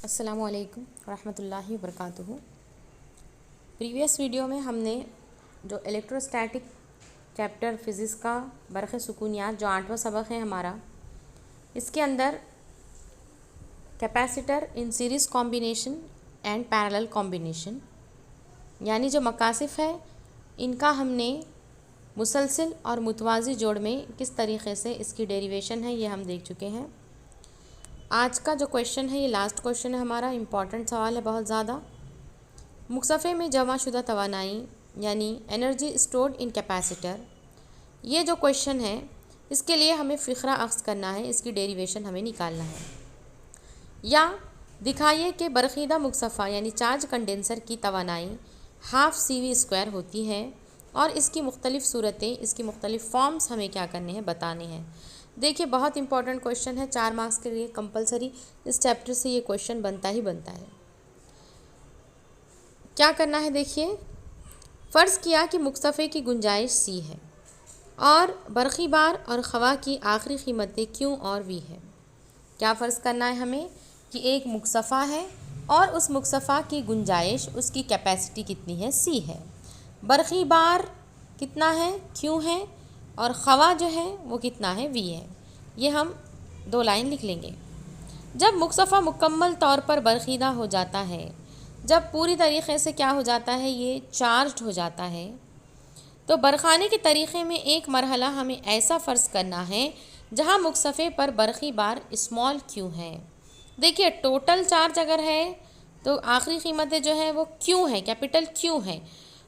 अस्सलामुअलैकुम रहमतुल्लाहि वबरकातुहू। Previous video में हमने जो इलेक्ट्रोस्टैटिक चैप्टर फ़िज़िक्स का बरक़े सुकूनियात जो 8वां सबक है हमारा, इसके अंदर capacitor in series combination and parallel combination यानी जो मकासिफ़ है इनका हमने मुसलसिल और मुतवाज़ी जोड़ में किस तरीक़े से इसकी डेरिवेशन है ये हम देख चुके हैं। आज का जो क्वेश्चन है ये लास्ट क्वेश्चन है हमारा, इम्पॉर्टेंट सवाल है बहुत ज़्यादा। मुक्सफ़े में जमा शुदा तवानाई यानी एनर्जी स्टोर्ड इन कैपेसिटर, ये जो क्वेश्चन है इसके लिए हमें फ़िक्रा अख्ज़ करना है, इसकी डेरिवेशन हमें निकालना है। या दिखाइए कि बरख़ीदा मुक्सफ़ा यानी चार्ज कंडेंसर की तवानाई हाफ़ CV² होती है और इसकी मुख्तलिफ़ सूरतें, इसकी मुख्तलिफ़ फॉर्म्स हमें क्या करने हैं, बताने हैं। देखिए बहुत इंपॉर्टेंट क्वेश्चन है, 4 मार्क्स के लिए कंपलसरी इस चैप्टर से ये क्वेश्चन बनता ही बनता है। क्या करना है देखिए, फ़र्ज़ किया कि मुक्सफ़े की गुंजाइश C है और बरक़ी बार और ख़वा की आखिरी कीमतें Q और V है। क्या फ़र्ज़ करना है हमें कि एक मुक्सफ़ा है और उस मुक्सफ़ा की गुंजाइश, उसकी कैपेसिटी कितनी है, C है। बरक़ी बार कितना है, Q है, और ख़वा जो है वो कितना है, V है। ये हम 2 लाइन लिख लेंगे। जब मुक्सफ़ा मुकम्मल तौर पर बरख़ीदा हो जाता है, जब पूरी तरीक़े से क्या हो जाता है, ये चार्ज्ड हो जाता है, तो बरख़ाने के तरीक़े में एक मरहला हमें ऐसा फ़र्ज़ करना है जहाँ मुक्सफ़े पर बरक़ी बार स्मॉल q है। देखिए टोटल चार्ज अगर है तो आखिरी कीमतें जो है वो Q है, कैपिटल Q है,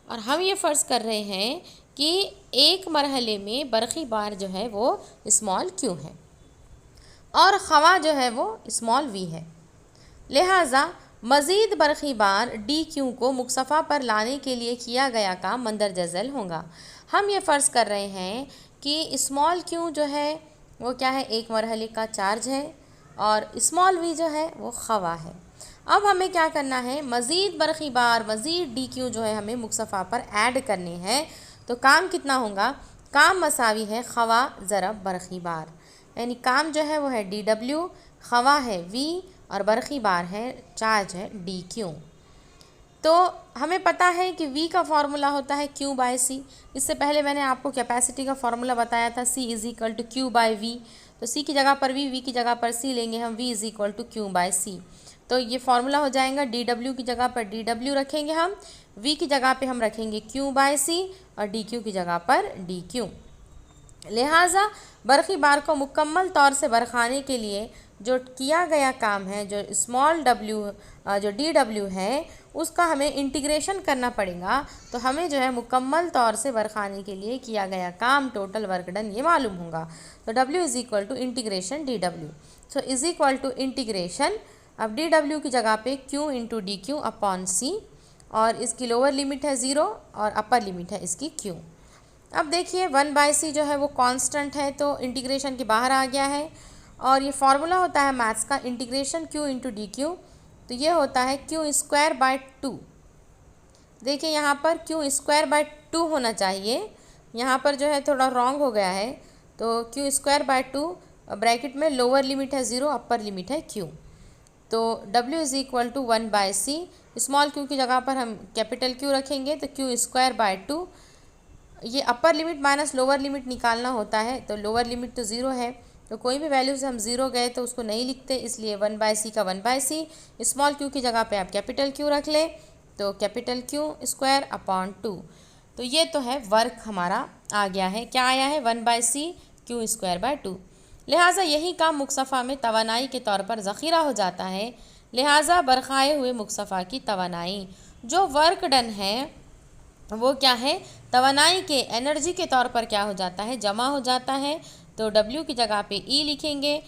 और हम ये फ़र्ज़ कर रहे हैं कि एक मरहले में बरक़ी बार जो है वो स्मॉल q है और ख़वा जो है वो स्मॉल v है। लिहाजा मज़ीद बरक़ी बार dq को मुक्सफ़ा पर लाने के लिए किया गया काम मंदरजा ज़ैल होगा। हम ये फ़र्ज़ कर रहे हैं कि स्मॉल q जो है वो क्या है, एक मरहले का चार्ज है और स्मॉल v जो है वो ख़वा है। अब हमें क्या करना है, मज़ीद बरक़ी बार, मज़ीद dq जो है हमें मुक्सफ़ा पर ऐड करने हैं। तो काम कितना होगा, काम मसावी है ख़वा ज़रब बरक़ी बार, यानी काम जो है वो है dw, ख़वा है v और बरक़ी बार है, चार्ज है dq। तो हमें पता है कि v का फार्मूला होता है Q/C। इससे पहले मैंने आपको कैपेसिटी का फार्मूला बताया था, C = Q/V। तो C की जगह पर v की जगह पर C लेंगे हम, v = Q/C। तो ये फार्मूला हो जाएगा, dw की जगह पर dw रखेंगे हम, v की जगह पे हम रखेंगे Q/C और dq की जगह पर dq। लिहाजा बरक़ी बार को मुकम्मल तौर से बरख़ाने के लिए जो किया गया काम है, जो स्मॉल w जो dw है उसका हमें इंटीग्रेशन करना पड़ेगा। तो हमें जो है मुकम्मल तौर से बरख़ाने के लिए किया गया काम, टोटल वर्क डन, ये मालूम होगा। तो w = इंटीग्रेशन dw, सो = इंटीग्रेशन, अब dw की जगह पे q × dq/c, और इसकी लोअर लिमिट है 0 और अपर लिमिट है इसकी q। अब देखिए 1/c जो है वो कांस्टेंट है, तो इंटीग्रेशन के बाहर आ गया है, और ये फार्मूला होता है मैथ्स का, इंटीग्रेशन q × dq, तो ये होता है q²/2। देखिए यहाँ पर q²/2 होना चाहिए, यहाँ पर जो है थोड़ा रॉन्ग हो गया है। तो q²/2 ब्रैकेट में लोअर लिमिट है 0, अपर लिमिट है q। तो w = 1/c, स्मॉल q की जगह पर हम कैपिटल Q रखेंगे, तो q²/2। ये upper limit minus lower limit निकालना होता है, तो लोअर लिमिट तो 0 है, तो कोई भी वैल्यू से हम 0 गए तो उसको नहीं लिखते, इसलिए 1/c का 1/c, स्मॉल q की जगह पे आप कैपिटल Q रख ले, तो कैपिटल Q²/2। तो ये तो है वर्क हमारा आ गया है, क्या आया है, 1/c q²/2। लिहाजा यही काम मुक्सफ़ा में तवानाई के तौर पर ज़ख़ीरा हो जाता है। लिहाजा बरखाए हुए मुक्सफ़ा की तवानाई, जो वर्क डन है वो क्या है, तवानाई के एनर्जी के तौर पर क्या हो जाता है, जमा हो जाता है। तो w की जगह पे E लिखेंगे,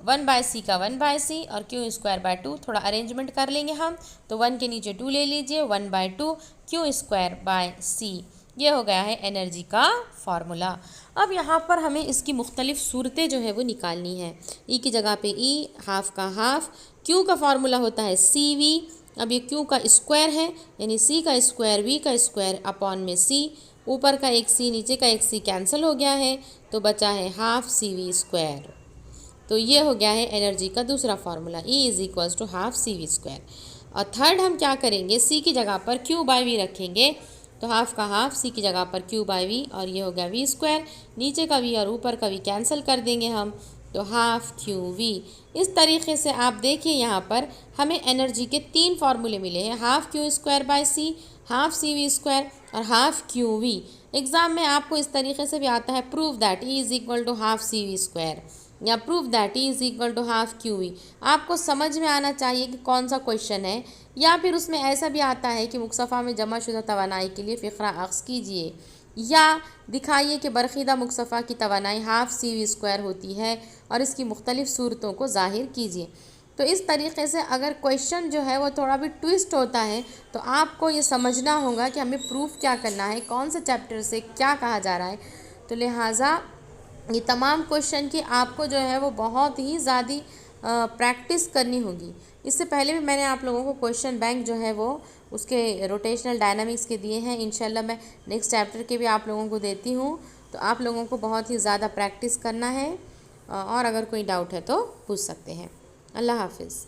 1/c का 1/c और q²/2, थोड़ा अरेंजमेंट कर लेंगे हम, तो 1 के नीचे 2 ले लीजिए, 1/2 q²/c। ये हो गया है एनर्जी का फार्मूला। अब यहाँ पर हमें इसकी मुख्तलिफ़ सूरतें जो है वो निकालनी है। E की जगह पे E, हाफ़ का हाफ़, Q का फार्मूला होता है CV। अब ये Q का स्क्वायर है, यानी C का स्क्वायर V का स्क्वायर अपॉन में C, ऊपर का एक C नीचे का एक C कैंसिल हो गया है, तो बचा है हाफ़ CV²। तो ये हो गया है एनर्जी का दूसरा formula, E is equals to half C V square. और थर्ड हम क्या करेंगे, C की जगह पर Q बाई वी रखेंगे, तो हाफ का हाफ C की जगह पर Q बाई वी, और ये हो गया V स्क्वायर, नीचे का V और ऊपर का V कैंसिल कर देंगे हम, तो हाफ QV। इस तरीके से आप देखिए यहाँ पर हमें एनर्जी के 3 फार्मूले मिले हैं, half Q square by C, half CV square और हाफ QV। एग्ज़ाम में आपको इस तरीके से भी आता है, prove that E is equal to half CV square या prove that E is equal to half QV। आपको समझ में आना चाहिए कि कौन सा क्वेश्चन है, या फिर उसमें ऐसा भी आता है कि मुक्सफ़ा में जमाशुदा तवानाई के लिए फ़िक्रा अक्स कीजिए, या दिखाइए कि बरखीदा मुक्सफ़ा की तवानाई हाफ CV स्क्वायर होती है और इसकी मुख्तलिफ़ सूरतों को ज़ाहिर कीजिए। तो इस तरीके से अगर क्वेश्चन जो है वो थोड़ा भी ट्विस्ट होता है तो आपको ये समझना होगा कि हमें प्रूफ क्या करना है, कौन से चैप्टर से क्या कहा जा रहा है। तो लिहाजा ये तमाम क्वेश्चन की आपको जो है वो बहुत ही ज़्यादा प्रैक्टिस करनी होगी। इससे पहले भी मैंने आप लोगों को क्वेश्चन बैंक जो है वो उसके रोटेशनल डायनामिक्स के दिए हैं, इंशाल्लाह मैं नेक्स्ट चैप्टर के भी आप लोगों को देती हूँ। तो आप लोगों को बहुत ही ज़्यादा प्रैक्टिस करना है, और अगर कोई डाउट है तो पूछ सकते हैं। अल्लाह हाफिज़।